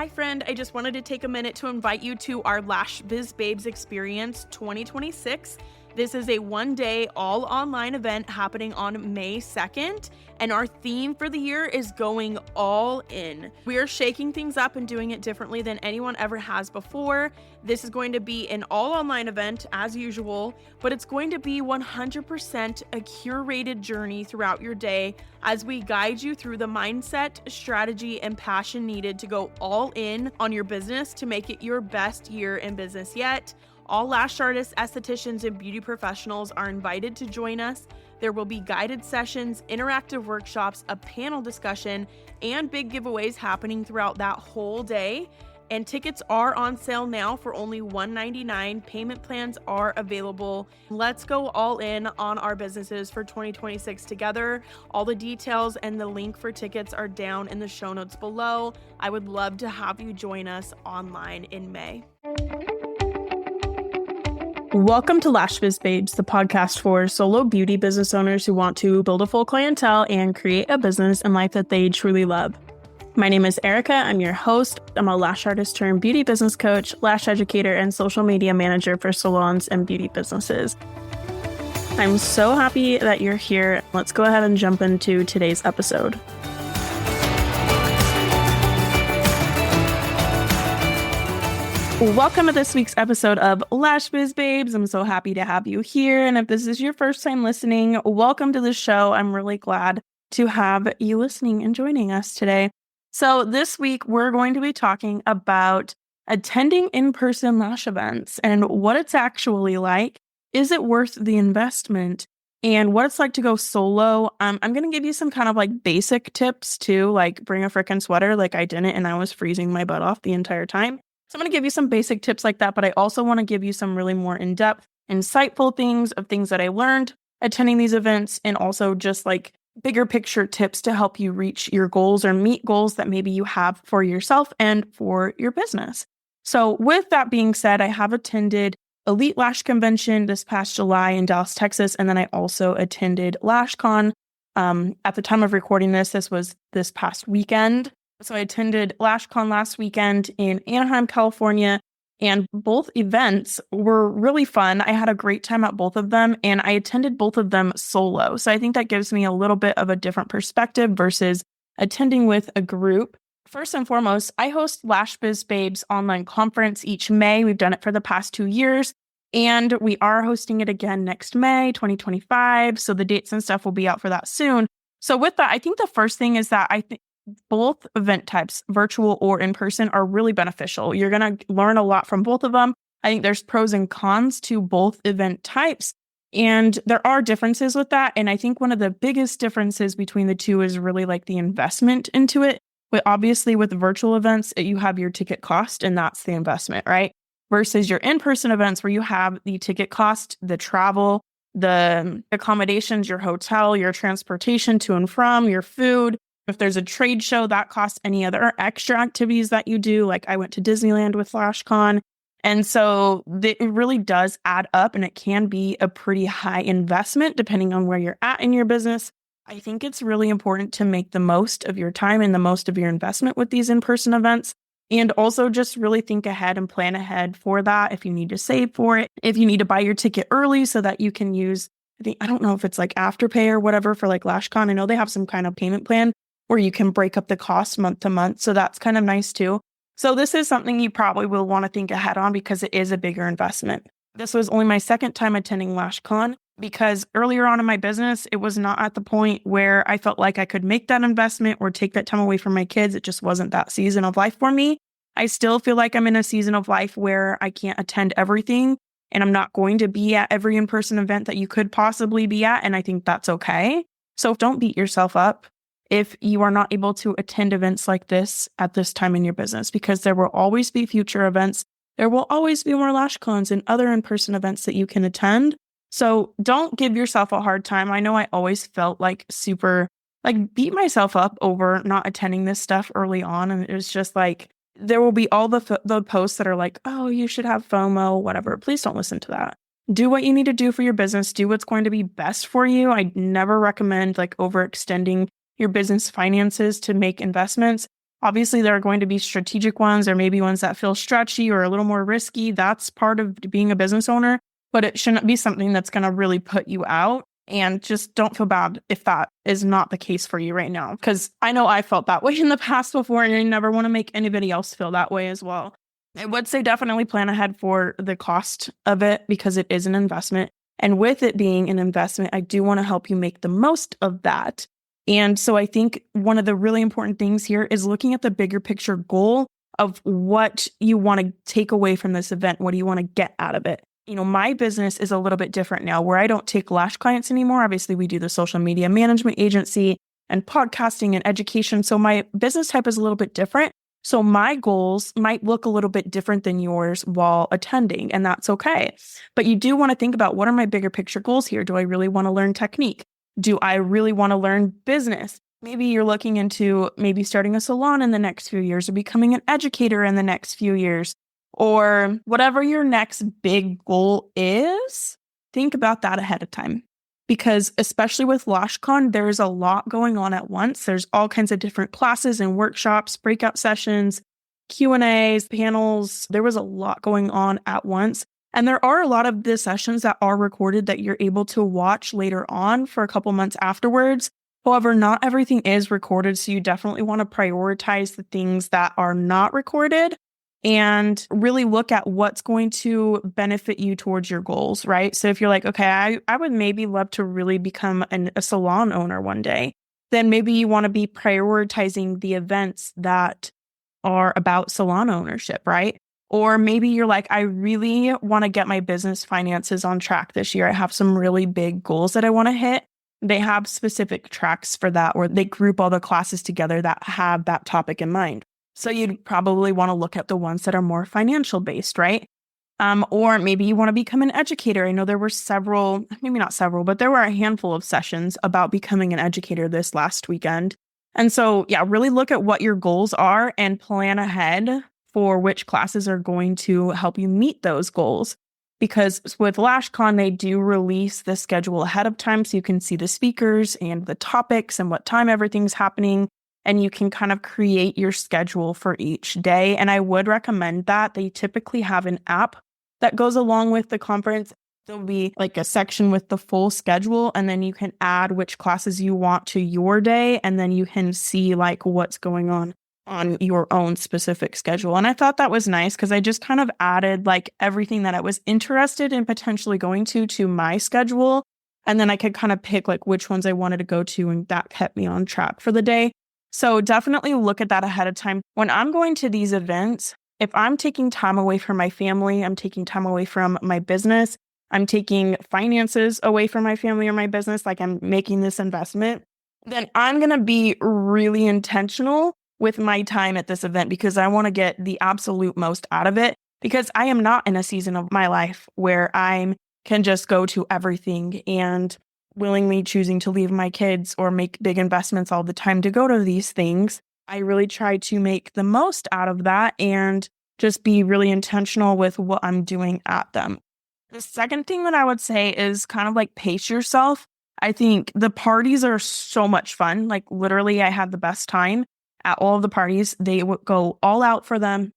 Hi friend, I just wanted to take a minute to invite you to our Lash Biz Babes Experience 2026. This is a one-day all online event happening on May 2nd, and our theme for the year is going all in. We are shaking things up and doing it differently than anyone ever has before. This is going to be an all online event as usual, but it's going to be 100% a curated journey throughout your day as we guide you through the mindset, strategy, and passion needed to go all in on your business to make it your best year in business yet. All lash artists, estheticians, and beauty professionals are invited to join us. There will be guided sessions, interactive workshops, a panel discussion, and big giveaways happening throughout that whole day. And tickets are on sale now for only $199. Payment plans are available. Let's go all in on our businesses for 2026 together. All the details and the link for tickets are down in the show notes below. I would love to have you join us online in May. Welcome to Lash Biz Babes, the podcast for solo beauty business owners who want to build a full clientele and create a business and life that they truly love. My name is Erica. I'm your host. I'm a lash artist turned beauty business coach, lash educator, and social media manager for salons and beauty businesses. I'm so happy that you're here. Let's go ahead and jump into today's episode. Welcome to this week's episode of Lash Biz Babes. I'm so happy to have you here. And if this is your first time listening, welcome to the show. I'm really glad to have you listening and joining us today. So this week, we're going to be talking about attending in-person lash events and what it's actually like. Is it worth the investment? And what it's like to go solo. I'm going to give you some kind of like basic tips too, like bring a freaking sweater like I didn't and I was freezing my butt off the entire time. So I'm going to give you some basic tips like that, but I also want to give you some really more in-depth, insightful things that I learned attending these events, and also just like bigger picture tips to help you reach your goals or meet goals that maybe you have for yourself and for your business. So with that being said, I have attended Elite Lash Convention this past July in Dallas, Texas, and then I also attended LashCon. At the time of recording this was this past weekend. So I attended LashCon last weekend in Anaheim, California, and both events were really fun. I had a great time at both of them, and I attended both of them solo. So I think that gives me a little bit of a different perspective versus attending with a group. First and foremost, I host Lash Biz Babes online conference each May. We've done it for the past 2 years, and we are hosting it again next May, 2025. So the dates and stuff will be out for that soon. So with that, I think the first thing is that I think both event types, virtual or in person, are really beneficial. You're going to learn a lot from both of them. I think there's pros and cons to both event types, and there are differences with that. And I think one of the biggest differences between the two is really like the investment into it. But obviously with virtual events, you have your ticket cost, and that's the investment, right? Versus your in-person events where you have the ticket cost, the travel, the accommodations, your hotel, your transportation to and from, your food. If there's a trade show, that costs any other extra activities that you do. Like I went to Disneyland with LashCon. And so it really does add up, and it can be a pretty high investment depending on where you're at in your business. I think it's really important to make the most of your time and the most of your investment with these in-person events. And also just really think ahead and plan ahead for that. If you need to save for it, if you need to buy your ticket early so that you can use, I don't know if it's like Afterpay or whatever for like LashCon. I know they have some kind of payment plan where you can break up the cost month to month. So that's kind of nice too. So this is something you probably will want to think ahead on because it is a bigger investment. This was only my second time attending LashCon because earlier on in my business, it was not at the point where I felt like I could make that investment or take that time away from my kids. It just wasn't that season of life for me. I still feel like I'm in a season of life where I can't attend everything, and I'm not going to be at every in-person event that you could possibly be at. And I think that's okay. So don't beat yourself up if you are not able to attend events like this at this time in your business, because there will always be future events. There will always be more LashCons and other in-person events that you can attend. So don't give yourself a hard time. I know I always felt like beat myself up over not attending this stuff early on. And it was just like, there will be all the posts that are like, oh, you should have FOMO, whatever. Please don't listen to that. Do what you need to do for your business. Do what's going to be best for you. I never recommend like overextending your business finances to make investments. Obviously, there are going to be strategic ones or maybe ones that feel stretchy or a little more risky. That's part of being a business owner, but it shouldn't be something that's going to really put you out. And just don't feel bad if that is not the case for you right now. Because I know I felt that way in the past before, and I never want to make anybody else feel that way as well. I would say definitely plan ahead for the cost of it because it is an investment. And with it being an investment, I do want to help you make the most of that. And so I think one of the really important things here is looking at the bigger picture goal of what you want to take away from this event. What do you want to get out of it? My business is a little bit different now where I don't take lash clients anymore. Obviously, we do the social media management agency and podcasting and education. So my business type is a little bit different. So my goals might look a little bit different than yours while attending, and that's okay. But you do want to think about, what are my bigger picture goals here? Do I really want to learn technique? Do I really want to learn business? Maybe you're looking into maybe starting a salon in the next few years or becoming an educator in the next few years, or whatever your next big goal is. Think about that ahead of time. Because especially with LashCon, there's a lot going on at once. There's all kinds of different classes and workshops, breakout sessions, Q&As, panels. There was a lot going on at once. And there are a lot of the sessions that are recorded that you're able to watch later on for a couple months afterwards. However, not everything is recorded. So you definitely want to prioritize the things that are not recorded and really look at what's going to benefit you towards your goals, right? So if you're like, okay, I would maybe love to really become a salon owner one day, then maybe you want to be prioritizing the events that are about salon ownership, right? Or maybe you're like, I really want to get my business finances on track this year. I have some really big goals that I want to hit. They have specific tracks for that, or they group all the classes together that have that topic in mind. So you'd probably want to look at the ones that are more financial based, right? Or maybe you want to become an educator. I know there were several, maybe not several, but there were a handful of sessions about becoming an educator this last weekend. And so, yeah, really look at what your goals are and plan ahead for which classes are going to help you meet those goals. Because with LashCon, they do release the schedule ahead of time so you can see the speakers and the topics and what time everything's happening. And you can kind of create your schedule for each day. And I would recommend that. They typically have an app that goes along with the conference. There'll be like a section with the full schedule, and then you can add which classes you want to your day. And then you can see like what's going on your own specific schedule. And I thought that was nice because I just kind of added like everything that I was interested in potentially going to my schedule. And then I could kind of pick like which ones I wanted to go to, and that kept me on track for the day. So definitely look at that ahead of time. When I'm going to these events, if I'm taking time away from my family, I'm taking time away from my business, I'm taking finances away from my family or my business, like I'm making this investment, then I'm going to be really intentional with my time at this event because I want to get the absolute most out of it, because I am not in a season of my life where I can just go to everything and willingly choosing to leave my kids or make big investments all the time to go to these things. I really try to make the most out of that and just be really intentional with what I'm doing at them. The second thing that I would say is kind of like pace yourself. I think the parties are so much fun. Like literally, I had the best time at all of the parties. They would go all out for them.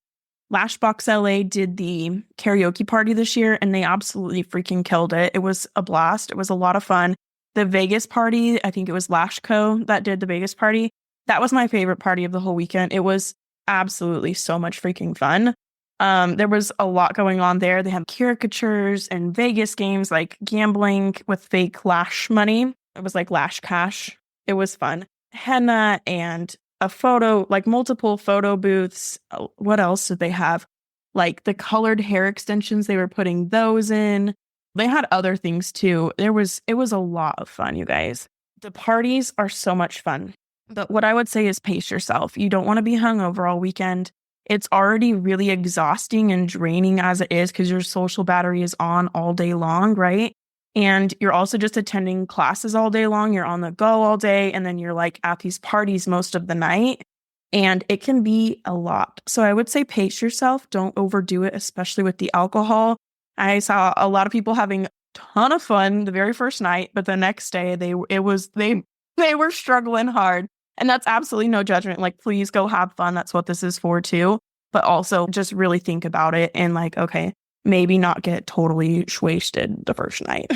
Lashbox LA did the karaoke party this year, and they absolutely freaking killed it. It was a blast. It was a lot of fun. The Vegas party, I think it was Lashco that did the Vegas party. That was my favorite party of the whole weekend. It was absolutely so much freaking fun. There was a lot going on there. They had caricatures and Vegas games, like gambling with fake lash money. It was like Lash Cash. It was fun. Henna and a photo, like multiple photo booths. What else did they have? Like the colored hair extensions, they were putting those in. They had other things too. It was a lot of fun, you guys. The parties are so much fun. But what I would say is pace yourself. You don't want to be hungover all weekend. It's already really exhausting and draining as it is because your social battery is on all day long, right? And you're also just attending classes all day long. You're on the go all day. And then you're like at these parties most of the night. And it can be a lot. So I would say pace yourself. Don't overdo it, especially with the alcohol. I saw a lot of people having a ton of fun the very first night, but the next day they were struggling hard. And that's absolutely no judgment. Like, please go have fun. That's what this is for too. But also just really think about it and like, okay, maybe not get totally wasted the first night.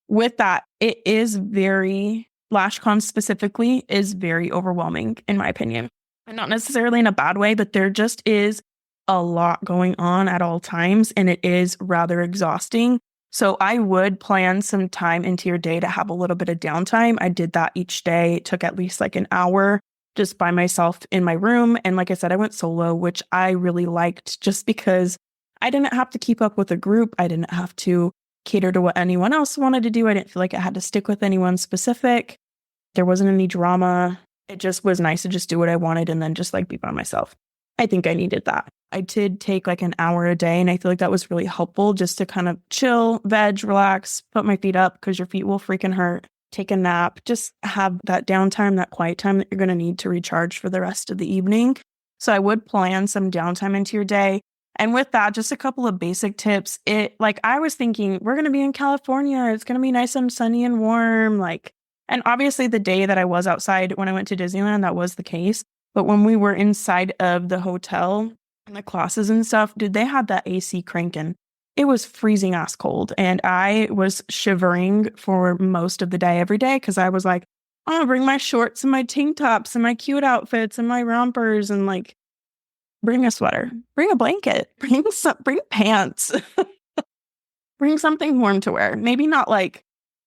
With that, it is LashCon specifically is very overwhelming, in my opinion. And not necessarily in a bad way, but there just is a lot going on at all times, and it is rather exhausting. So I would plan some time into your day to have a little bit of downtime. I did that each day. It took at least like an hour just by myself in my room. And like I said, I went solo, which I really liked just because I didn't have to keep up with a group. I didn't have to cater to what anyone else wanted to do. I didn't feel like I had to stick with anyone specific. There wasn't any drama. It just was nice to just do what I wanted and then just like be by myself. I think I needed that. I did take like an hour a day, and I feel like that was really helpful just to kind of chill, veg, relax, put my feet up because your feet will freaking hurt. Take a nap, just have that downtime, that quiet time that you're going to need to recharge for the rest of the evening. So I would plan some downtime into your day. And with that, just a couple of basic tips. I was thinking, we're going to be in California. It's going to be nice and sunny and warm. And obviously the day that I was outside when I went to Disneyland, that was the case. But when we were inside of the hotel and the classes and stuff, dude, they had that AC cranking. It was freezing ass cold. And I was shivering for most of the day every day because I was like, oh, bring my shorts and my tank tops and my cute outfits and my rompers and like, bring a sweater, bring a blanket, bring pants, bring something warm to wear. Maybe not like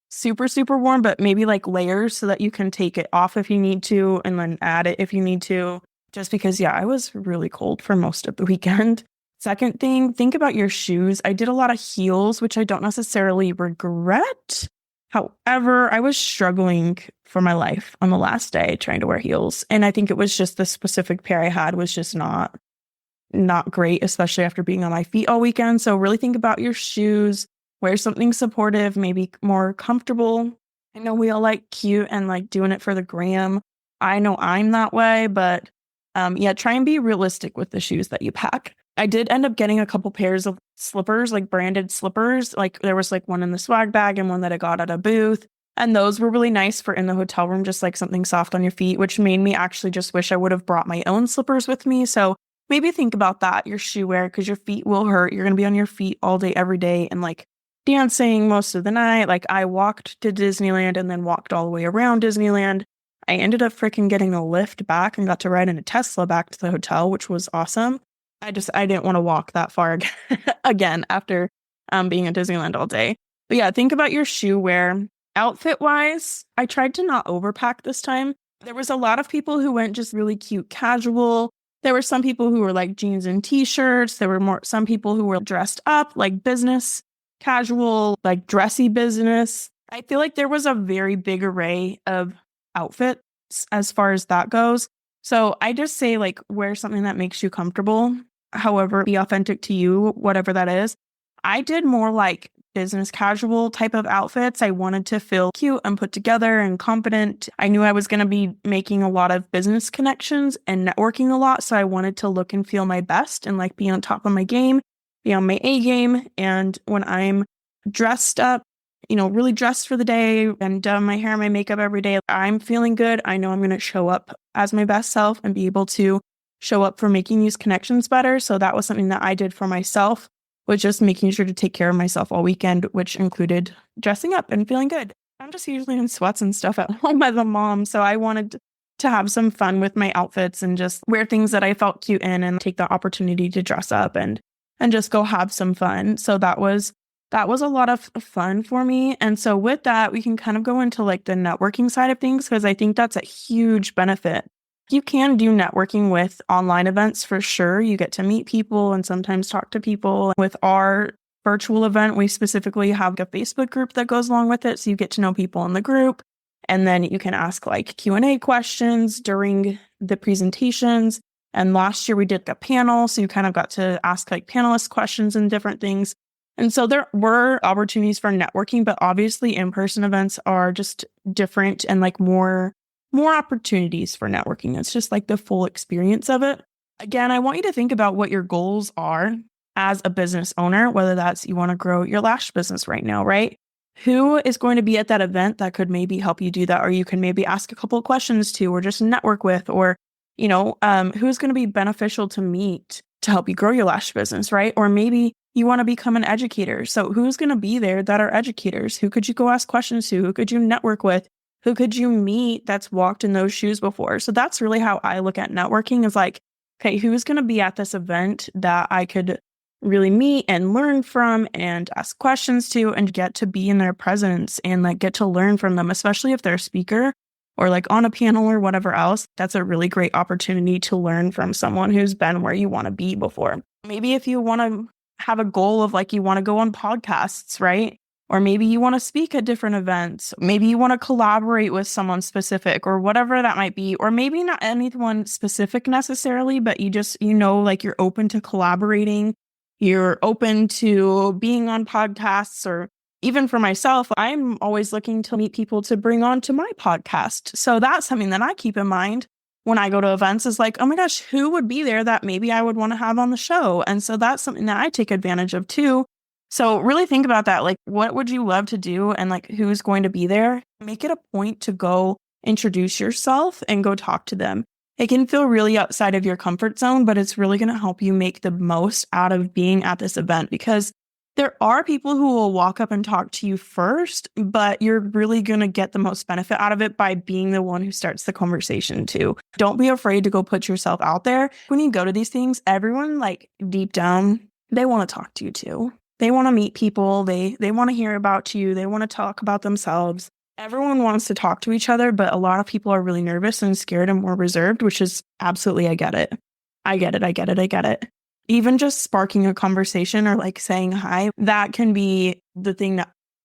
super, super warm, but maybe like layers so that you can take it off if you need to and then add it if you need to. Just because, yeah, I was really cold for most of the weekend. Second thing, think about your shoes. I did a lot of heels, which I don't necessarily regret. However, I was struggling for my life on the last day trying to wear heels. And I think it was just the specific pair I had was just not great, especially after being on my feet all weekend. So really think about your shoes, wear something supportive, maybe more comfortable. I know we all like cute and like doing it for the gram. I know I'm that way, but try and be realistic with the shoes that you pack. I did end up getting a couple pairs of slippers, like branded slippers. Like there was like one in the swag bag and one that I got at a booth. And those were really nice for in the hotel room, just like something soft on your feet, which made me actually just wish I would have brought my own slippers with me. So maybe think about that, your shoe wear, because your feet will hurt. You're going to be on your feet all day, every day, and like dancing most of the night. Like I walked to Disneyland and then walked all the way around Disneyland. I ended up freaking getting a lift back and got to ride in a Tesla back to the hotel, which was awesome. I didn't want to walk that far again after being at Disneyland all day. But yeah, think about your shoe wear. Outfit wise, I tried to not overpack this time. There was a lot of people who went just really cute casual. There were some people who were like jeans and t-shirts. There were some people who were dressed up like business, casual, like dressy business. I feel like there was a very big array of outfits as far as that goes. So I just say like wear something that makes you comfortable. However, be authentic to you, whatever that is. I did more like business casual type of outfits. I wanted to feel cute and put together and confident. I knew I was going to be making a lot of business connections and networking a lot. So I wanted to look and feel my best and like be on top of my game, be on my A game. And when I'm dressed up, really dressed for the day and done my hair and my makeup every day, I'm feeling good. I know I'm going to show up as my best self and be able to show up for making these connections better. So that was something that I did for myself, was just making sure to take care of myself all weekend, which included dressing up and feeling good. I'm just usually in sweats and stuff at home as a mom. So I wanted to have some fun with my outfits and just wear things that I felt cute in and take the opportunity to dress up and just go have some fun. So that was a lot of fun for me. And so with that, we can kind of go into like the networking side of things, because I think that's a huge benefit. You can do networking with online events for sure. You get to meet people and sometimes talk to people. With our virtual event, we specifically have a Facebook group that goes along with it. So you get to know people in the group, and then you can ask like Q&A questions during the presentations. And last year we did a panel. So you kind of got to ask like panelist questions and different things. And so there were opportunities for networking, but obviously in-person events are just different and like more opportunities for networking. It's just like the full experience of it. Again, I want you to think about what your goals are as a business owner, whether that's you want to grow your lash business right now, right? who is going to be at that event that could maybe help you do that, or you can maybe ask a couple of questions to, or just network with, or, who's going to be beneficial to meet to help you grow your lash business, right? Or maybe you want to become an educator. So who's going to be there that are educators? Who could you go ask questions to? Who could you network with? Who could you meet that's walked in those shoes before? So that's really how I look at networking, is like, okay, who's going to be at this event that I could really meet and learn from and ask questions to and get to be in their presence and like get to learn from them, especially if they're a speaker or like on a panel or whatever else. That's a really great opportunity to learn from someone who's been where you want to be before. Maybe if you want to have a goal of like you want to go on podcasts, right? Or maybe you want to speak at different events. Maybe you want to collaborate with someone specific or whatever that might be. Or maybe not anyone specific necessarily, but you just, like you're open to collaborating. You're open to being on podcasts, or even for myself, I'm always looking to meet people to bring on to my podcast. So that's something that I keep in mind when I go to events, is like, oh my gosh, who would be there that maybe I would want to have on the show? And so that's something that I take advantage of too. So really think about that. Like, what would you love to do? And like, who's going to be there? Make it a point to go introduce yourself and go talk to them. It can feel really outside of your comfort zone, but it's really going to help you make the most out of being at this event, because there are people who will walk up and talk to you first, but you're really going to get the most benefit out of it by being the one who starts the conversation too. Don't be afraid to go put yourself out there. When you go to these things, everyone, like deep down, they want to talk to you too. They want to meet people. They want to hear about you. They want to talk about themselves. Everyone wants to talk to each other, but a lot of people are really nervous and scared and more reserved, which is absolutely, I get it. I get it. Even just sparking a conversation or like saying hi, that can be the thing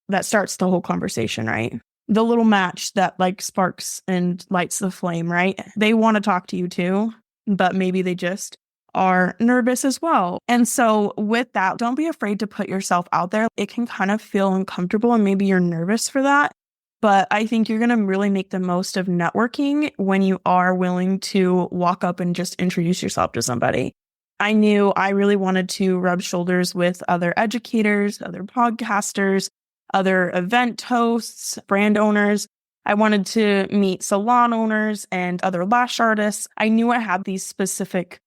that starts the whole conversation, right? The little match that like sparks and lights the flame, right? They want to talk to you too, but maybe they just are nervous as well. And so with that, don't be afraid to put yourself out there. It can kind of feel uncomfortable and maybe you're nervous for that. But I think you're going to really make the most of networking when you are willing to walk up and just introduce yourself to somebody. I knew I really wanted to rub shoulders with other educators, other podcasters, other event hosts, brand owners. I wanted to meet salon owners and other lash artists. I knew I had these specific,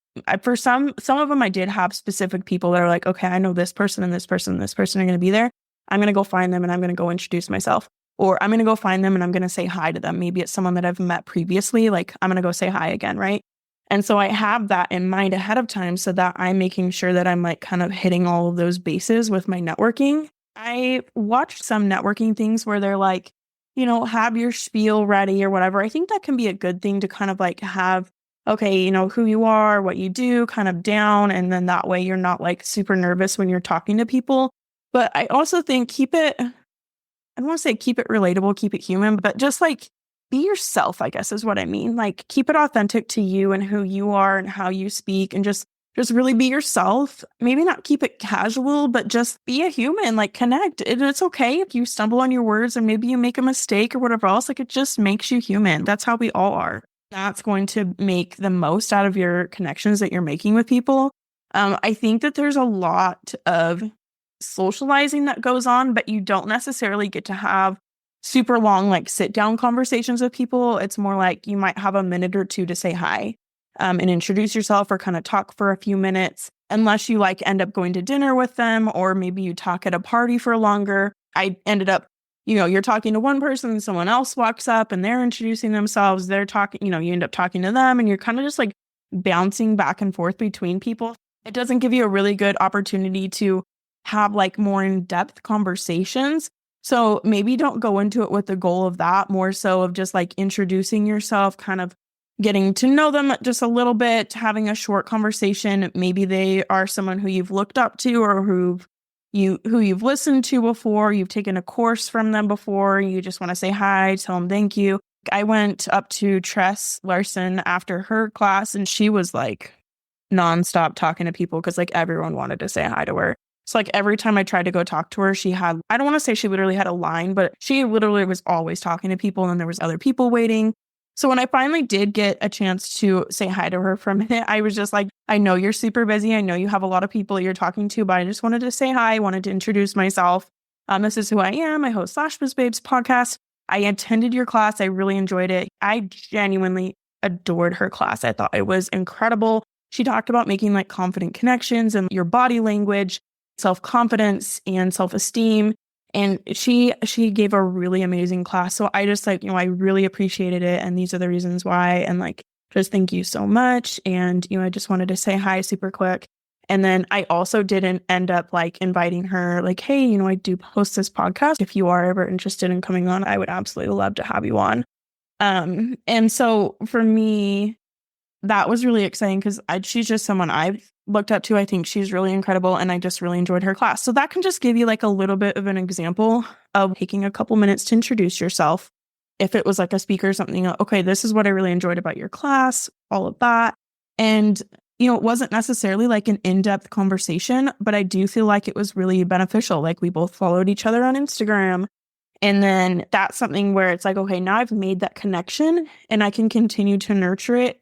for some of them, I did have specific people that are like, okay, I know this person and this person and this person are going to be there. I'm going to go find them and I'm going to go introduce myself. Or I'm going to go find them and I'm going to say hi to them. Maybe it's someone that I've met previously. Like, I'm going to go say hi again, right? And so I have that in mind ahead of time so that I'm making sure that I'm like kind of hitting all of those bases with my networking. I watched some networking things where they're like, have your spiel ready or whatever. I think that can be a good thing to kind of like have, okay, who you are, what you do kind of down. And then that way you're not like super nervous when you're talking to people. But I also think I don't want to say keep it relatable, keep it human, but just like be yourself, I guess is what I mean. Like keep it authentic to you and who you are and how you speak, and just really be yourself. Maybe not keep it casual, but just be a human, like connect. It's okay if you stumble on your words and maybe you make a mistake or whatever else. Like it just makes you human. That's how we all are. That's going to make the most out of your connections that you're making with people. I think that there's a lot of socializing that goes on, but you don't necessarily get to have super long, like sit down conversations with people. It's more like you might have a minute or two to say hi and introduce yourself or kind of talk for a few minutes, unless you like end up going to dinner with them, or maybe you talk at a party for longer. I ended up, you're talking to one person, someone else walks up and they're introducing themselves. They're talking, you end up talking to them and you're kind of just like bouncing back and forth between people. It doesn't give you a really good opportunity to have like more in-depth conversations. So maybe don't go into it with the goal of that, more so of just like introducing yourself, kind of getting to know them just a little bit, having a short conversation. Maybe they are someone who you've looked up to or who you've listened to before, you've taken a course from them before, you just want to say hi, tell them thank you. I went up to Tress Larson after her class and she was like nonstop talking to people because like everyone wanted to say hi to her. So like every time I tried to go talk to her, she had, I don't want to say she literally had a line, but she literally was always talking to people and then there was other people waiting. So when I finally did get a chance to say hi to her for a minute, I was just like, I know you're super busy. I know you have a lot of people you're talking to, but I just wanted to say hi. I wanted to introduce myself. This is who I am. I host Lash Babes podcast. I attended your class. I really enjoyed it. I genuinely adored her class. I thought it was incredible. She talked about making like confident connections and your body language, self-confidence and self-esteem. And she gave a really amazing class. So I just like, I really appreciated it. And these are the reasons why. And like, just thank you so much. And, I just wanted to say hi super quick. And then I also didn't end up like inviting her like, hey, I do host this podcast. If you are ever interested in coming on, I would absolutely love to have you on. And so for me, that was really exciting because she's just someone I've looked up to. I think she's really incredible and I just really enjoyed her class. So that can just give you like a little bit of an example of taking a couple minutes to introduce yourself. If it was like a speaker or something, okay, this is what I really enjoyed about your class, all of that. And it wasn't necessarily like an in-depth conversation, but I do feel like it was really beneficial. Like we both followed each other on Instagram. And then that's something where it's like, okay, now I've made that connection and I can continue to nurture it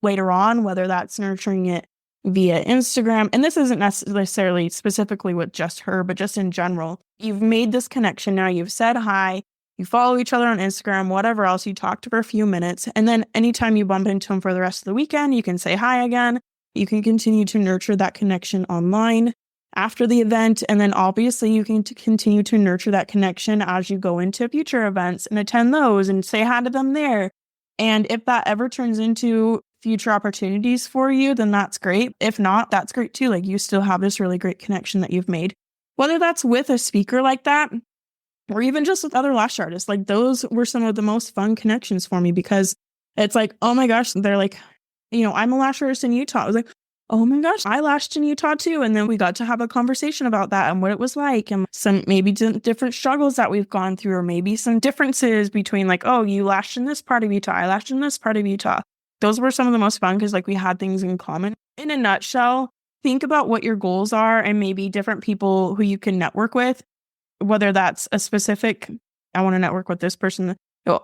later on, whether that's nurturing it via Instagram. And this isn't necessarily specifically with just her, but just in general. You've made this connection now. You've said hi. You follow each other on Instagram, whatever else. You talked for a few minutes. And then anytime you bump into them for the rest of the weekend, you can say hi again. You can continue to nurture that connection online after the event. And then obviously you can continue to nurture that connection as you go into future events and attend those and say hi to them there. And if that ever turns into future opportunities for you, then that's great. If not, that's great too. Like you still have this really great connection that you've made, whether that's with a speaker like that, or even just with other lash artists. Like those were some of the most fun connections for me because it's like, oh my gosh, they're like, I'm a lash artist in Utah. I was like, oh my gosh, I lashed in Utah too. And then we got to have a conversation about that and what it was like and some maybe different struggles that we've gone through, or maybe some differences between like, oh, you lashed in this part of Utah, I lashed in this part of Utah. Those were some of the most fun because like we had things in common. In a nutshell, think about what your goals are and maybe different people who you can network with. Whether that's a specific, I want to network with this person,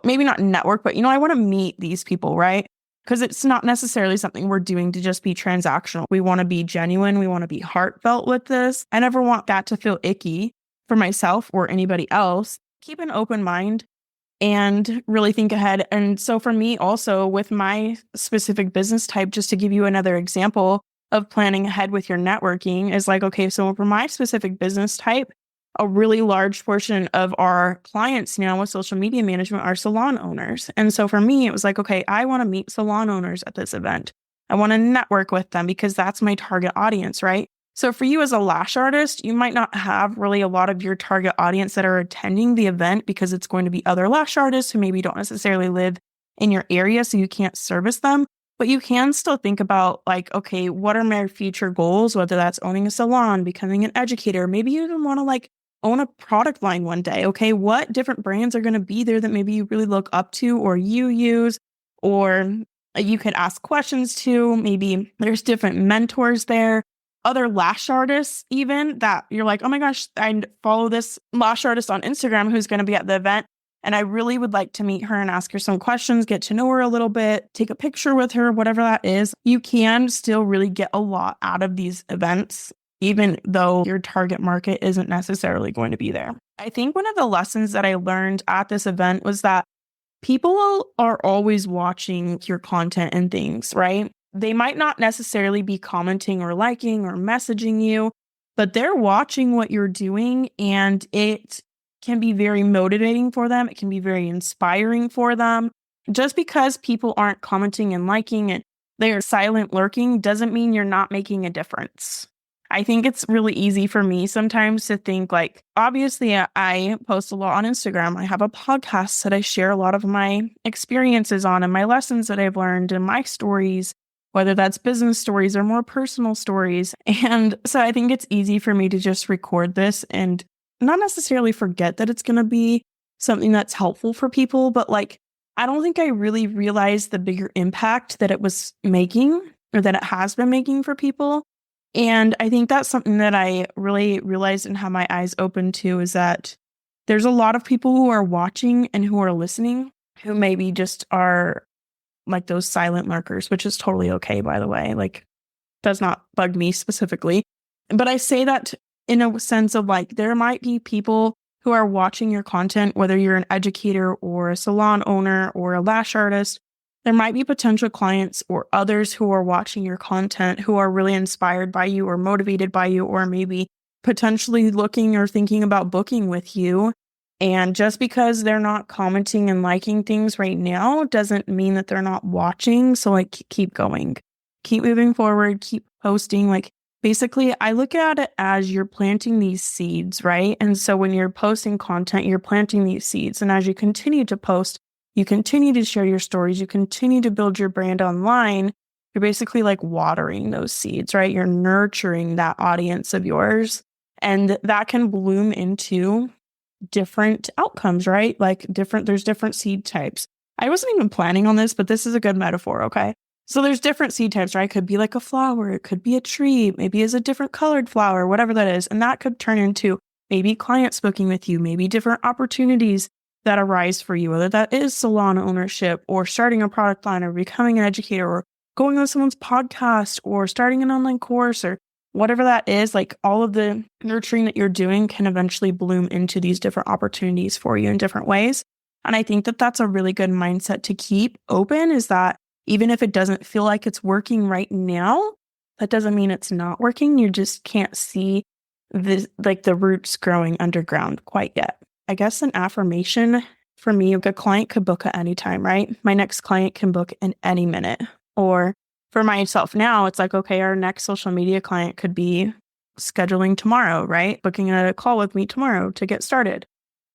maybe not network, but I want to meet these people, right? Because it's not necessarily something we're doing to just be transactional. We want to be genuine. We want to be heartfelt with this. I never want that to feel icky for myself or anybody else. Keep an open mind and really think ahead. And so for me also with my specific business type, just to give you another example of planning ahead with your networking is like, okay, so for my specific business type, a really large portion of our clients now with social media management are salon owners. And so for me, it was like, okay, I want to meet salon owners at this event. I want to network with them because that's my target audience, right? So for you as a lash artist, you might not have really a lot of your target audience that are attending the event because it's going to be other lash artists who maybe don't necessarily live in your area, so you can't service them. But you can still think about like, okay, what are my future goals? Whether that's owning a salon, becoming an educator, maybe you even want to like own a product line one day. Okay, what different brands are going to be there that maybe you really look up to or you use, or you could ask questions to. Maybe there's different mentors there, other lash artists even that you're like, oh my gosh, I follow this lash artist on Instagram who's going to be at the event. And I really would like to meet her and ask her some questions, get to know her a little bit, take a picture with her, whatever that is. You can still really get a lot out of these events, even though your target market isn't necessarily going to be there. I think one of the lessons that I learned at this event was that people are always watching your content and things, right? They might not necessarily be commenting or liking or messaging you, but they're watching what you're doing, and it can be very motivating for them. It can be very inspiring for them. Just because people aren't commenting and liking and they are silent lurking doesn't mean you're not making a difference. I think it's really easy for me sometimes to think like, obviously I post a lot on Instagram. I have a podcast that I share a lot of my experiences on and my lessons that I've learned and my stories, whether that's business stories or more personal stories. And so I think it's easy for me to just record this and not necessarily forget that it's going to be something that's helpful for people, but like, I don't think I really realized the bigger impact that it was making or that it has been making for people. And I think that's something that I really realized and have my eyes open to, is that there's a lot of people who are watching and who are listening who maybe just are like those silent lurkers, which is totally okay, by the way. Like, does not bug me specifically. But I say that in a sense of like, there might be people who are watching your content, whether you're an educator or a salon owner or a lash artist. There might be potential clients or others who are watching your content who are really inspired by you or motivated by you, or maybe potentially looking or thinking about booking with you. And just because they're not commenting and liking things right now doesn't mean that they're not watching. So like, keep going, keep moving forward, keep posting. Like, basically, I look at it as you're planting these seeds, right? And so when you're posting content, you're planting these seeds. And as you continue to post, you continue to share your stories, you continue to build your brand online, you're basically like watering those seeds, right? You're nurturing that audience of yours. And that can bloom into different outcomes, right? Like there's different seed types. I wasn't even planning on this, but this is a good metaphor, okay? So there's different seed types, right? It could be like a flower, it could be a tree, maybe it's a different colored flower, whatever that is. And that could turn into maybe clients booking with you, maybe different opportunities that arise for you, whether that is salon ownership or starting a product line or becoming an educator or going on someone's podcast or starting an online course or whatever that is. Like, all of the nurturing that you're doing can eventually bloom into these different opportunities for you in different ways. And I think that that's a really good mindset to keep open, is that even if it doesn't feel like it's working right now, that doesn't mean it's not working. You just can't see this, like the roots growing underground quite yet. I guess an affirmation for me, a good client could book at any time, right? My next client can book in any minute. Or for myself now, it's like, okay, our next social media client could be scheduling tomorrow, right? Booking a call with me tomorrow to get started.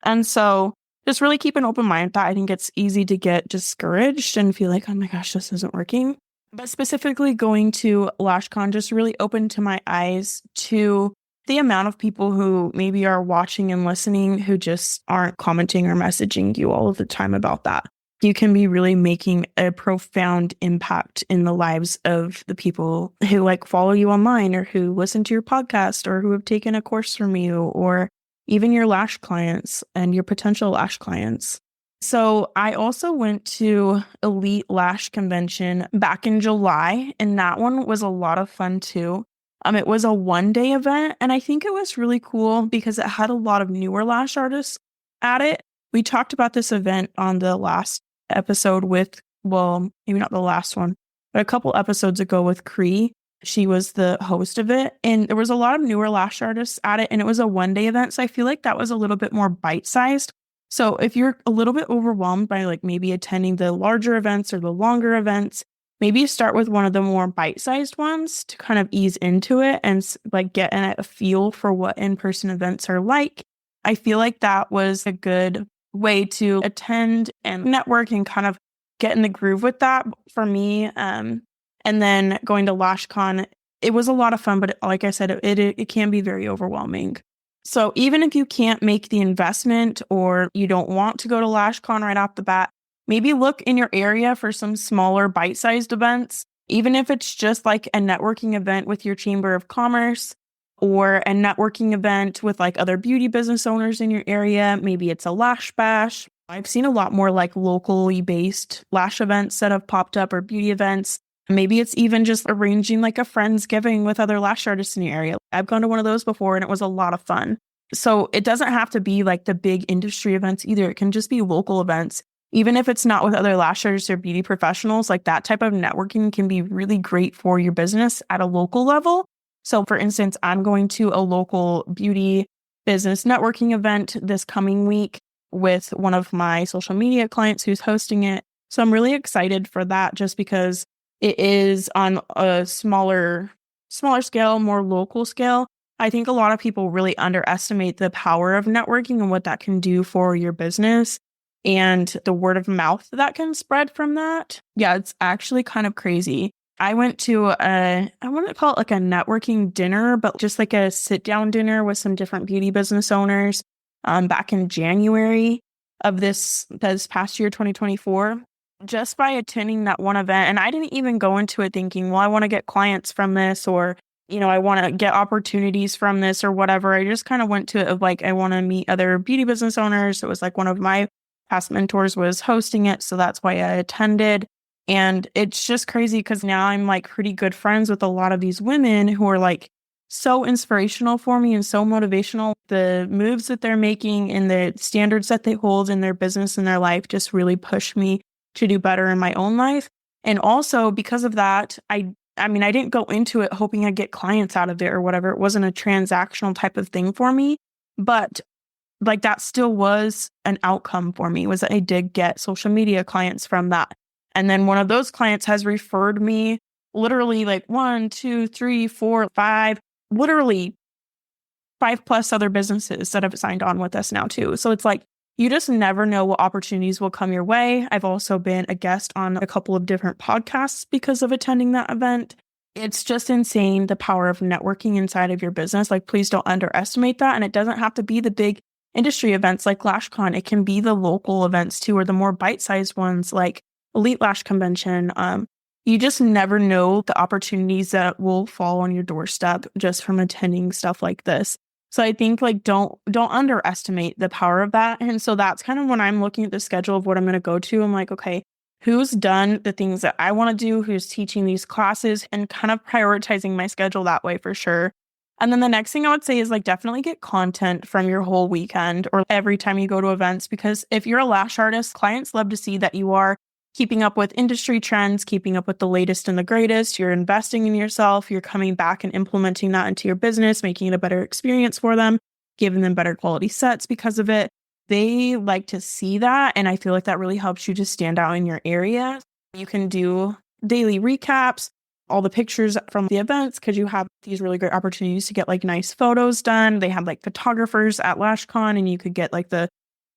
And so just really keep an open mind with that. I think it's easy to get discouraged and feel like, oh my gosh, this isn't working. But specifically going to LashCon just really opened to my eyes to the amount of people who maybe are watching and listening who just aren't commenting or messaging you all of the time about that. You can be really making a profound impact in the lives of the people who like follow you online or who listen to your podcast or who have taken a course from you, or even your lash clients and your potential lash clients. So I also went to Elite Lash Convention back in July, and that one was a lot of fun too. It was a one-day event, and I think it was really cool because it had a lot of newer lash artists at it. We talked about this event on the last episode with, well, maybe not the last one, but a couple episodes ago with Cree. She was the host of it, and there was a lot of newer lash artists at it, and it was a one-day event, so I feel like that was a little bit more bite-sized. So if you're a little bit overwhelmed by like maybe attending the larger events or the longer events, maybe start with one of the more bite-sized ones to kind of ease into it and like get a feel for what in-person events are like. I feel like that was a good way to attend and network and kind of get in the groove with that for me. And then going to LashCon, it was a lot of fun, but like I said, it can be very overwhelming. So even if you can't make the investment or you don't want to go to LashCon right off the bat, maybe look in your area for some smaller bite-sized events, even if it's just like a networking event with your Chamber of Commerce or a networking event with like other beauty business owners in your area. Maybe it's a lash bash. I've seen a lot more like locally based lash events that have popped up, or beauty events. Maybe it's even just arranging like a Friendsgiving with other lash artists in your area. I've gone to one of those before and it was a lot of fun. So it doesn't have to be like the big industry events either. It can just be local events. Even if it's not with other lash artists or beauty professionals, like that type of networking can be really great for your business at a local level. So for instance, I'm going to a local beauty business networking event this coming week with one of my social media clients who's hosting it. So I'm really excited for that just because it is on a smaller scale, more local scale. I think a lot of people really underestimate the power of networking and what that can do for your business and the word of mouth that can spread from that. Yeah, it's actually kind of crazy. I went to I wouldn't call it like a networking dinner, but just like a sit down dinner with some different beauty business owners back in January of this past year, 2024. Just by attending that one event. And I didn't even go into it thinking, well, I want to get clients from this, or, you know, I want to get opportunities from this or whatever. I just kind of went to it of like, I want to meet other beauty business owners. It was like one of my past mentors was hosting it. So that's why I attended. And it's just crazy because now I'm like pretty good friends with a lot of these women who are like so inspirational for me and so motivational. The moves that they're making and the standards that they hold in their business and their life just really push me to do better in my own life. And also because of that, I mean, I didn't go into it hoping I'd get clients out of it or whatever. It wasn't a transactional type of thing for me, but like that still was an outcome for me, was that I did get social media clients from that. And then one of those clients has referred me literally like 1, 2, 3, 4, 5, literally 5+ other businesses that have signed on with us now too. So it's like, you just never know what opportunities will come your way. I've also been a guest on a couple of different podcasts because of attending that event. It's just insane, the power of networking inside of your business. Like, please don't underestimate that. And it doesn't have to be the big industry events like LashCon. It can be the local events too, or the more bite-sized ones like Elite Lash Convention. You just never know the opportunities that will fall on your doorstep just from attending stuff like this. So I think like don't underestimate the power of that. And so that's kind of when I'm looking at the schedule of what I'm going to go to. I'm like, okay, who's done the things that I want to do, who's teaching these classes, and kind of prioritizing my schedule that way for sure. And then the next thing I would say is like definitely get content from your whole weekend or every time you go to events, because if you're a lash artist, clients love to see that you are keeping up with industry trends, keeping up with the latest and the greatest. You're investing in yourself. You're coming back and implementing that into your business, making it a better experience for them, giving them better quality sets because of it. They like to see that. And I feel like that really helps you to stand out in your area. You can do daily recaps, all the pictures from the events, because you have these really great opportunities to get like nice photos done. They had like photographers at LashCon and you could get like the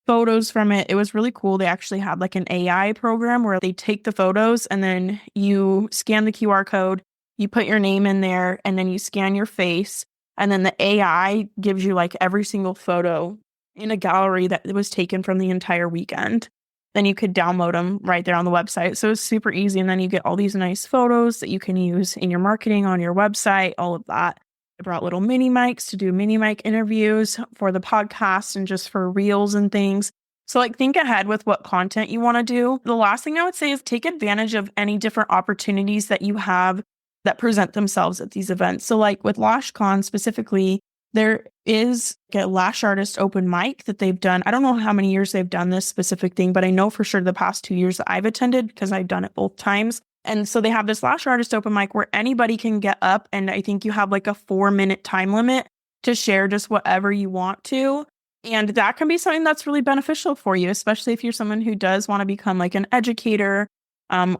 photos from it. It was really cool. They actually had like an AI program where they take the photos and then you scan the QR code, you put your name in there, and then you scan your face. And then the AI gives you like every single photo in a gallery that was taken from the entire weekend. Then you could download them right there on the website. So it's super easy. And then you get all these nice photos that you can use in your marketing on your website, all of that. I brought little mini mics to do mini mic interviews for the podcast and just for reels and things. So like think ahead with what content you want to do. The last thing I would say is take advantage of any different opportunities that you have that present themselves at these events. So like with LashCon specifically, there is a lash artist open mic that they've done. I don't know how many years they've done this specific thing, but I know for sure the past 2 years that I've attended because I've done it both times. And so they have this lash artist open mic where anybody can get up. And I think you have like a 4-minute time limit to share just whatever you want to. And that can be something that's really beneficial for you, especially if you're someone who does want to become like an educator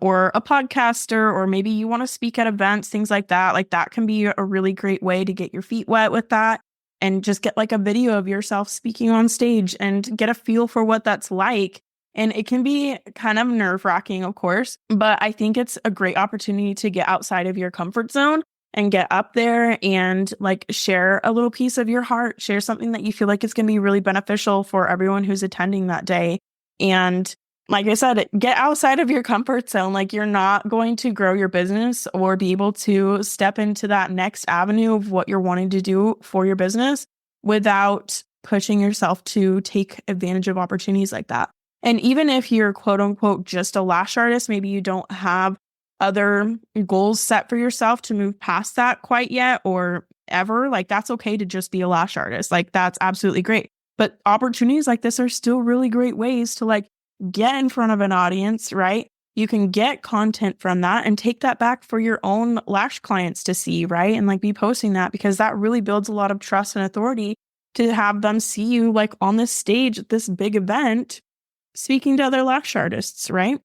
or a podcaster, or maybe you want to speak at events, things like that. Like that can be a really great way to get your feet wet with that and just get like a video of yourself speaking on stage and get a feel for what that's like. And it can be kind of nerve-wracking, of course, but I think it's a great opportunity to get outside of your comfort zone and get up there and like share a little piece of your heart, share something that you feel like is going to be really beneficial for everyone who's attending that day. And like I said, get outside of your comfort zone. Like you're not going to grow your business or be able to step into that next avenue of what you're wanting to do for your business without pushing yourself to take advantage of opportunities like that. And even if you're quote unquote just a lash artist, maybe you don't have other goals set for yourself to move past that quite yet or ever, like that's okay to just be a lash artist. Like that's absolutely great. But opportunities like this are still really great ways to like get in front of an audience, right? You can get content from that and take that back for your own lash clients to see, right? And like be posting that, because that really builds a lot of trust and authority to have them see you like on this stage at this big event speaking to other lash artists, right?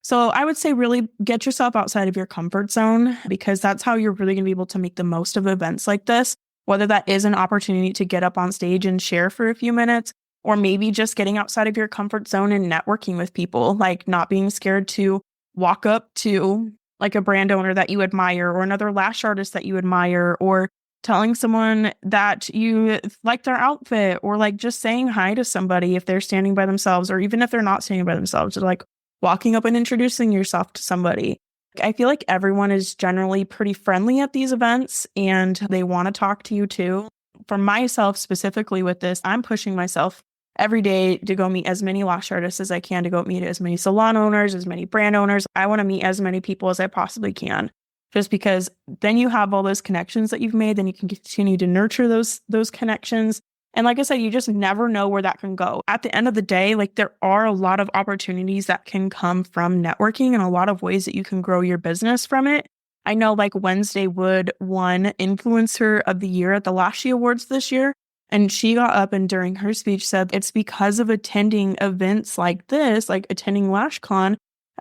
So I would say really get yourself outside of your comfort zone, because that's how you're really going to be able to make the most of events like this, whether that is an opportunity to get up on stage and share for a few minutes, or maybe just getting outside of your comfort zone and networking with people, like not being scared to walk up to like a brand owner that you admire or another lash artist that you admire, or telling someone that you like their outfit, or like just saying hi to somebody if they're standing by themselves, or even if they're not standing by themselves, or like walking up and introducing yourself to somebody. I feel like everyone is generally pretty friendly at these events and they want to talk to you too. For myself specifically with this, I'm pushing myself every day to go meet as many lash artists as I can, to go meet as many salon owners, as many brand owners. I want to meet as many people as I possibly can. just because then you have all those connections that you've made, then you can continue to nurture those connections. And like I said, you just never know where that can go. At the end of the day, like there are a lot of opportunities that can come from networking and a lot of ways that you can grow your business from it. I know like Wednesday Wood won Influencer of the Year at the Lashy Awards this year. And she got up and during her speech said it's because of attending events like this, like attending LashCon,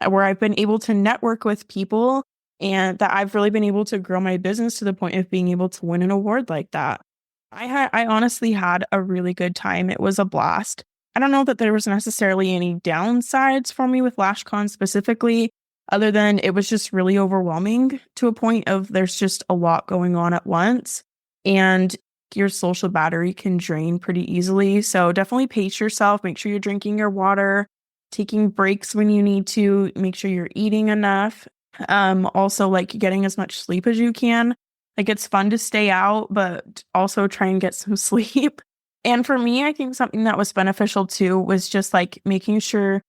where I've been able to network with people and that I've really been able to grow my business to the point of being able to win an award like that. I honestly had a really good time. It was a blast. I don't know that there was necessarily any downsides for me with LashCon specifically, other than it was just really overwhelming to a point of there's just a lot going on at once. And your social battery can drain pretty easily. So definitely pace yourself. Make sure you're drinking your water, taking breaks when you need to, make sure you're eating enough. Also like getting as much sleep as you can. Like it's fun to stay out, but also try and get some sleep. And for me, I think something that was beneficial too was just like making sure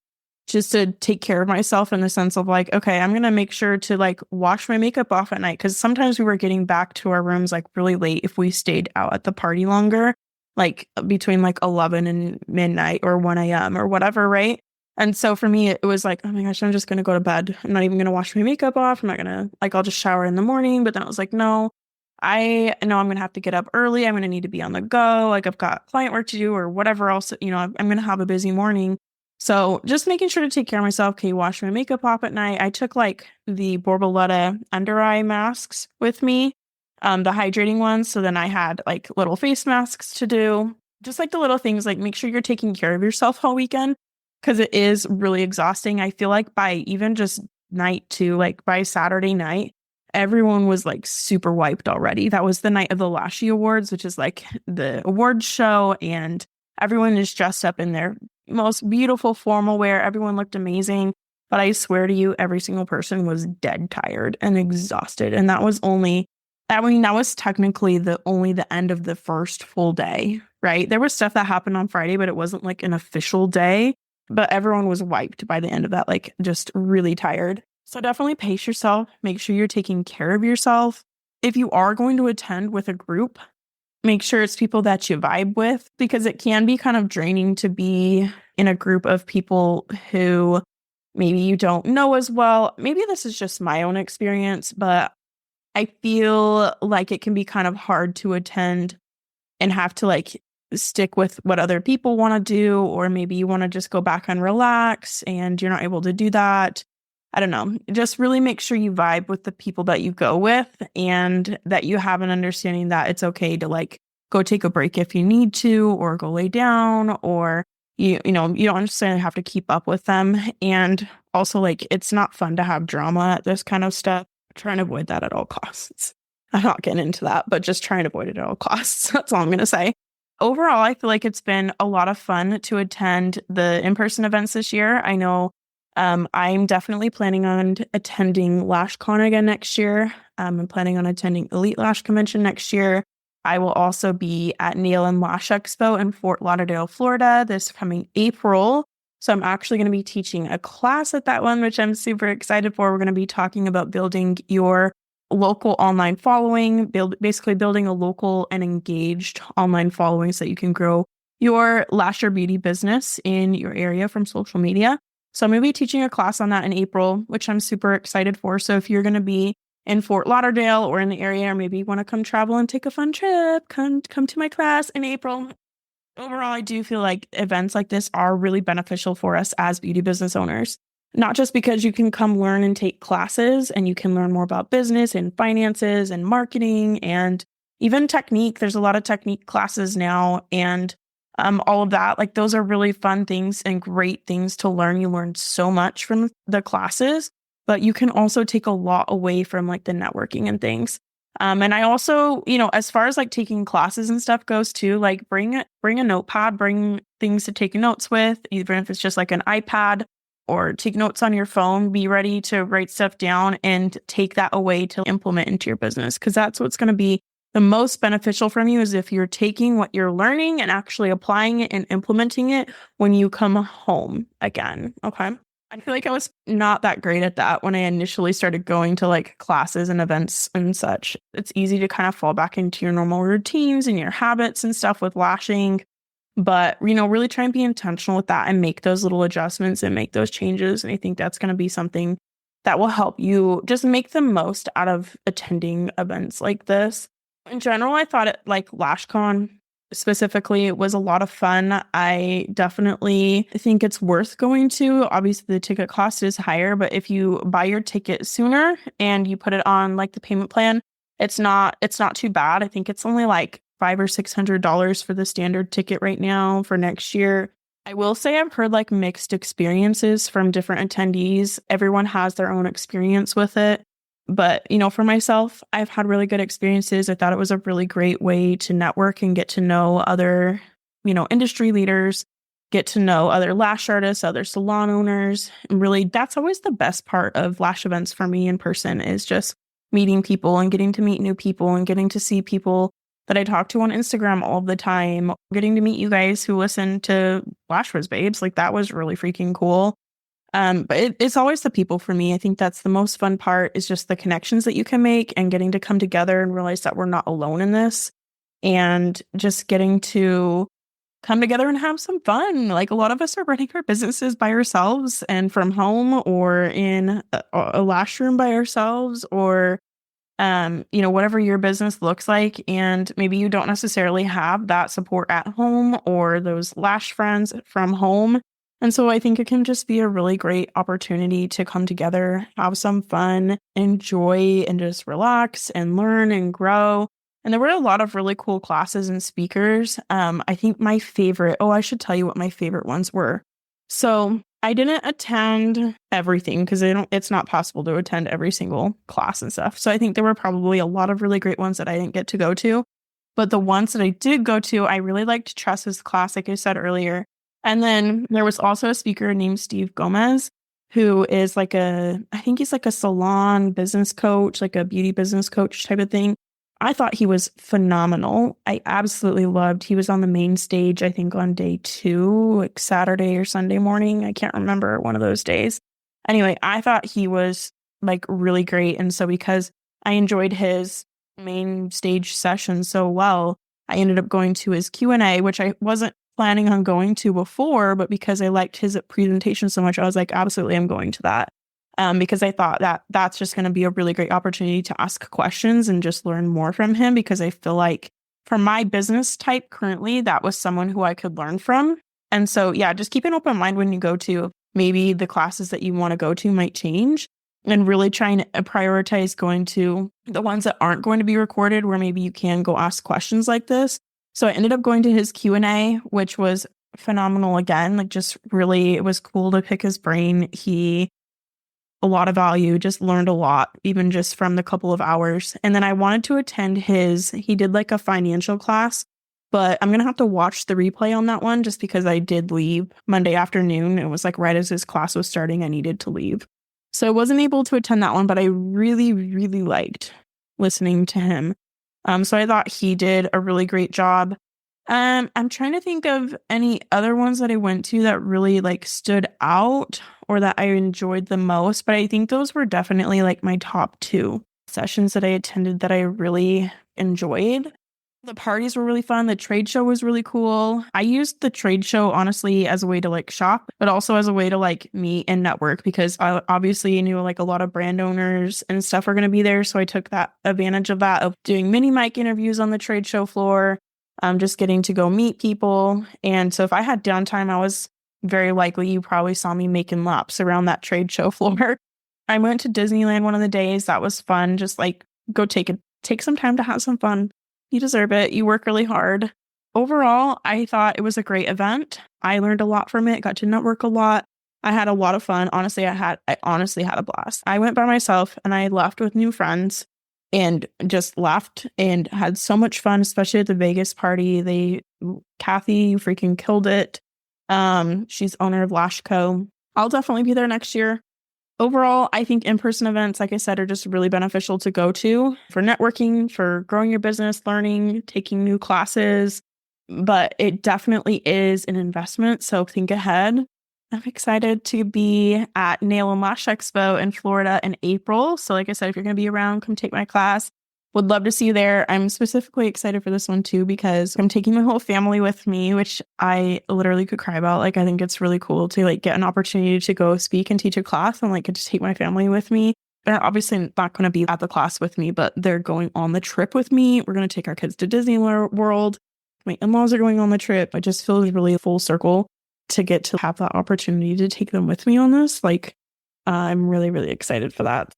just to take care of myself in the sense of like, okay, I'm going to make sure to like wash my makeup off at night. Cause sometimes we were getting back to our rooms like really late if we stayed out at the party longer, like between like 11 and midnight or 1 a.m. or whatever. Right. And so for me, it was like, oh my gosh, I'm just going to go to bed. I'm not even going to wash my makeup off. I'm not going to like, I'll just shower in the morning. But then I was like, no, I know I'm going to have to get up early. I'm going to need to be on the go. Like I've got client work to do or whatever else, I'm going to have a busy morning. So just making sure to take care of myself. Okay, wash my makeup off at night. I took like the Borboleta under eye masks with me, the hydrating ones. So then I had like little face masks to do. Just like the little things, like make sure you're taking care of yourself all weekend because it is really exhausting. I feel like by even just night two, like by Saturday night, everyone was like super wiped already. That was the night of the Lashy Awards, which is like the awards show, and everyone is dressed up in their most beautiful formal wear. Everyone looked amazing, but I swear to you, every single person was dead tired and exhausted. And that was that was technically only the end of the first full day, right? There was stuff that happened on Friday, but it wasn't like an official day, but everyone was wiped by the end of that, like just really tired. So definitely pace yourself. Make sure you're taking care of yourself. If you are going to attend with a group, make sure it's people that you vibe with because it can be kind of draining to be in a group of people who maybe you don't know as well. Maybe this is just my own experience, but I feel like it can be kind of hard to attend and have to like stick with what other people want to do, or maybe you want to just go back and relax and you're not able to do that. I don't know. Just really make sure you vibe with the people that you go with and that you have an understanding that it's okay to like go take a break if you need to, or go lay down, or you don't necessarily have to keep up with them. And also like, it's not fun to have drama at this kind of stuff. Try and avoid that at all costs. I'm not getting into that, but just try and avoid it at all costs. That's all I'm going to say. Overall, I feel like it's been a lot of fun to attend the in-person events this year. I know I'm definitely planning on attending LashCon again next year. I'm planning on attending Elite Lash Convention next year. I will also be at Nail and Lash Expo in Fort Lauderdale, Florida this coming April. So I'm actually going to be teaching a class at that one, which I'm super excited for. We're going to be talking about building your local online following, basically building a local and engaged online following so that you can grow your lash or beauty business in your area from social media. So I'm going to be teaching a class on that in April, which I'm super excited for. So if you're going to be in Fort Lauderdale or in the area, or maybe you want to come travel and take a fun trip, come to my class in April. Overall, I do feel like events like this are really beneficial for us as beauty business owners. Not just because you can come learn and take classes and you can learn more about business and finances and marketing and even technique. There's a lot of technique classes now and all of that. Like those are really fun things and great things to learn. You learn so much from the classes, but you can also take a lot away from like the networking and things. And I also, as far as like taking classes and stuff goes too, like bring a notepad, bring things to take notes with, even if it's just like an iPad, or take notes on your phone. Be ready to write stuff down and take that away to implement into your business, because that's what's going to be the most beneficial from you, is if you're taking what you're learning and actually applying it and implementing it when you come home again. Okay. I feel like I was not that great at that when I initially started going to like classes and events and such. It's easy to kind of fall back into your normal routines and your habits and stuff with lashing. But, really try and be intentional with that and make those little adjustments and make those changes. And I think that's going to be something that will help you just make the most out of attending events like this. In general, I thought it like LashCon specifically was a lot of fun. I definitely think it's worth going to. Obviously, the ticket cost is higher, but if you buy your ticket sooner and you put it on like the payment plan, it's not too bad. I think it's only like $500 or $600 for the standard ticket right now for next year. I will say I've heard like mixed experiences from different attendees. Everyone has their own experience with it. But, for myself, I've had really good experiences. I thought it was a really great way to network and get to know other, industry leaders, get to know other lash artists, other salon owners. And really, that's always the best part of lash events for me in person is just meeting people and getting to meet new people and getting to see people that I talk to on Instagram all the time, getting to meet you guys who listen to Lash Whiz Babes. Like that was really freaking cool. But it's always the people for me. I think that's the most fun part is just the connections that you can make and getting to come together and realize that we're not alone in this and just getting to come together and have some fun. Like a lot of us are running our businesses by ourselves and from home or in a lash room by ourselves or whatever your business looks like. And maybe you don't necessarily have that support at home or those lash friends from home. And so I think it can just be a really great opportunity to come together, have some fun, enjoy, and just relax and learn and grow. And there were a lot of really cool classes and speakers. I think my favorite, I should tell you what my favorite ones were. So I didn't attend everything because it's not possible to attend every single class and stuff. So I think there were probably a lot of really great ones that I didn't get to go to. But the ones that I did go to, I really liked Tressa's class, like I said earlier. And then there was also a speaker named Steve Gomez, who is I think he's like a salon business coach, like a beauty business coach type of thing. I thought he was phenomenal. I absolutely loved. He was on the main stage, I think on day 2, like Saturday or Sunday morning. I can't remember one of those days. Anyway, I thought he was like really great. And so because I enjoyed his main stage session so well, I ended up going to his Q&A, which I wasn't planning on going to before, but because I liked his presentation so much, I was like, absolutely, I'm going to that. Because I thought that that's just going to be a really great opportunity to ask questions and just learn more from him, because I feel like for my business type currently, that was someone who I could learn from. And so, yeah, just keep an open mind when you go to maybe the classes that you want to go to might change, and really trying to prioritize going to the ones that aren't going to be recorded where maybe you can go ask questions like this. So I ended up going to his Q&A, which was phenomenal again. Like just really, it was cool to pick his brain. A lot of value, just learned a lot, even just from the couple of hours. And then I wanted to attend he did like a financial class, but I'm going to have to watch the replay on that one just because I did leave Monday afternoon. It was like right as his class was starting, I needed to leave. So I wasn't able to attend that one, but I really, really liked listening to him. So I thought he did a really great job. I'm trying to think of any other ones that I went to that really like stood out or that I enjoyed the most, but I think those were definitely like my top 2 sessions that I attended that I really enjoyed. The parties were really fun. The trade show was really cool. I used the trade show honestly as a way to like shop, but also as a way to like meet and network, because I obviously knew like a lot of brand owners and stuff were going to be there. So I took that advantage of that, of doing mini mic interviews on the trade show floor. Just getting to go meet people. And so if I had downtime, I was very likely, you probably saw me making laps around that trade show floor. I went to Disneyland one of the days. That was fun. Just like go take some time to have some fun. You deserve it. You work really hard. Overall, I thought it was a great event. I learned a lot from it, got to network a lot. I had a lot of fun. Honestly, I honestly had a blast. I went by myself and I left with new friends and just left and had so much fun, especially at the Vegas party. Kathy freaking killed it. She's owner of Lash Co. I'll definitely be there next year. Overall, I think in-person events, like I said, are just really beneficial to go to for networking, for growing your business, learning, taking new classes. But it definitely is an investment. So think ahead. I'm excited to be at Nail and Lash Expo in Florida in April. So like I said, if you're going to be around, come take my class. Would love to see you there. I'm specifically excited for this one too, because I'm taking my whole family with me, which I literally could cry about. Like, I think it's really cool to like get an opportunity to go speak and teach a class and like get to take my family with me. They're obviously not going to be at the class with me, but they're going on the trip with me. We're going to take our kids to Disney World. My in-laws are going on the trip. I just feel really full circle to get to have that opportunity to take them with me on this. Like, I'm really, really excited for that.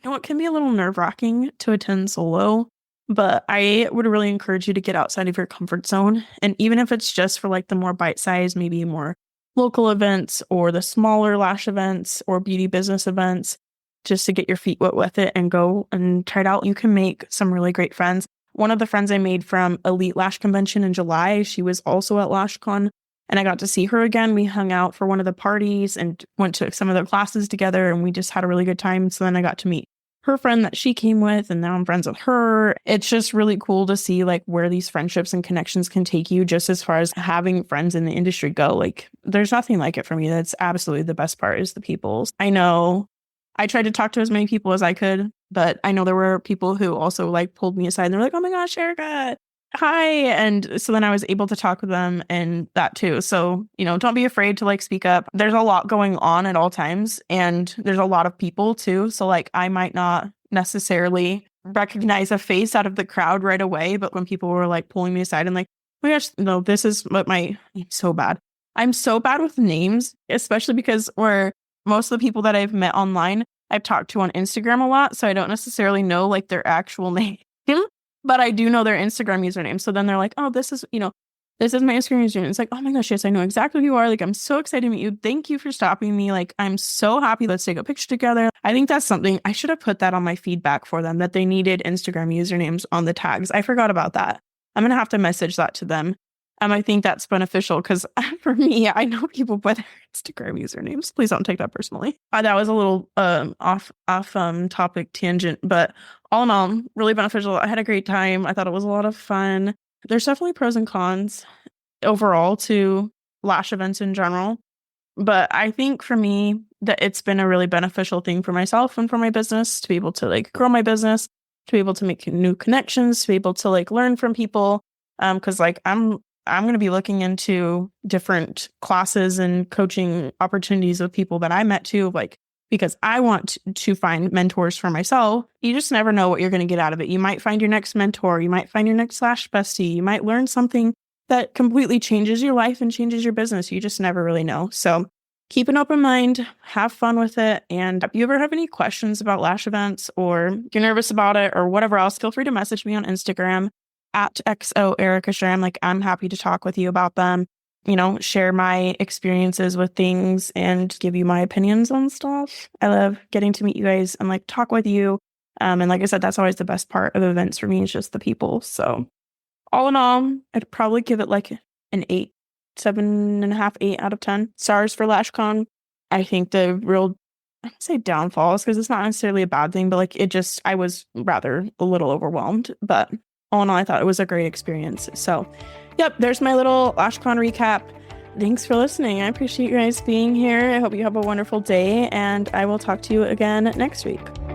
You know, it can be a little nerve-wracking to attend solo, but I would really encourage you to get outside of your comfort zone. And even if it's just for like the more bite-sized, maybe more local events or the smaller lash events or beauty business events, just to get your feet wet with it and go and try it out. You can make some really great friends. One of the friends I made from Elite Lash Convention in July, she was also at LashCon, and I got to see her again. We hung out for one of the parties and went to some of the classes together, and we just had a really good time. So then I got to meet her friend that she came with, and now I'm friends with her. It's just really cool to see like where these friendships and connections can take you, just as far as having friends in the industry go. Like, there's nothing like it for me. That's absolutely the best part, is the people. I know I tried to talk to as many people as I could, but I know there were people who also like pulled me aside and they're like, "Oh my gosh, Erica, hi." And so then I was able to talk with them and that too. So, you know, don't be afraid to like speak up. There's a lot going on at all times, and there's a lot of people too. So like, I might not necessarily recognize a face out of the crowd right away, but when people were like pulling me aside and like, "Oh my gosh, no, this is what I'm so bad. I'm so bad with names, especially because most of the people that I've met online, I've talked to on Instagram a lot, so I don't necessarily know like their actual name, but I do know their Instagram username. So then they're like, "Oh, this is my Instagram username." It's like, "Oh my gosh, yes, I know exactly who you are. Like, I'm so excited to meet you. Thank you for stopping me. Like, I'm so happy. Let's take a picture together." I think that's something I should have put that on my feedback for them, that they needed Instagram usernames on the tags. I forgot about that. I'm going to have to message that to them. I think that's beneficial because for me, I know people with their Instagram usernames. Please don't take that personally. That was a little off topic tangent, but all in all, really beneficial. I had a great time. I thought it was a lot of fun. There's definitely pros and cons overall to lash events in general, but I think for me that it's been a really beneficial thing for myself and for my business to be able to like grow my business, to be able to make new connections, to be able to like learn from people. Because like I'm going to be looking into different classes and coaching opportunities with people that I met too, like, because I want to find mentors for myself. You just never know what you're going to get out of it. You might find your next mentor. You might find your next slash bestie. You might learn something that completely changes your life and changes your business. You just never really know. So keep an open mind, have fun with it. And if you ever have any questions about lash events, or you're nervous about it or whatever else, feel free to message me on Instagram at XO Erica Schramm. Like, I'm happy to talk with you about them, share my experiences with things and give you my opinions on stuff. I love getting to meet you guys and like talk with you. And like I said, that's always the best part of events for me, is just the people. So all in all, I'd probably give it like an 8, 7.5, 8 out of 10 stars for LashCon. I think the real, I would say downfalls, because it's not necessarily a bad thing, but like I was rather a little overwhelmed, but all in all, I thought it was a great experience. So, yep, there's my little LashCon recap. Thanks for listening. I appreciate you guys being here. I hope you have a wonderful day, and I will talk to you again next week.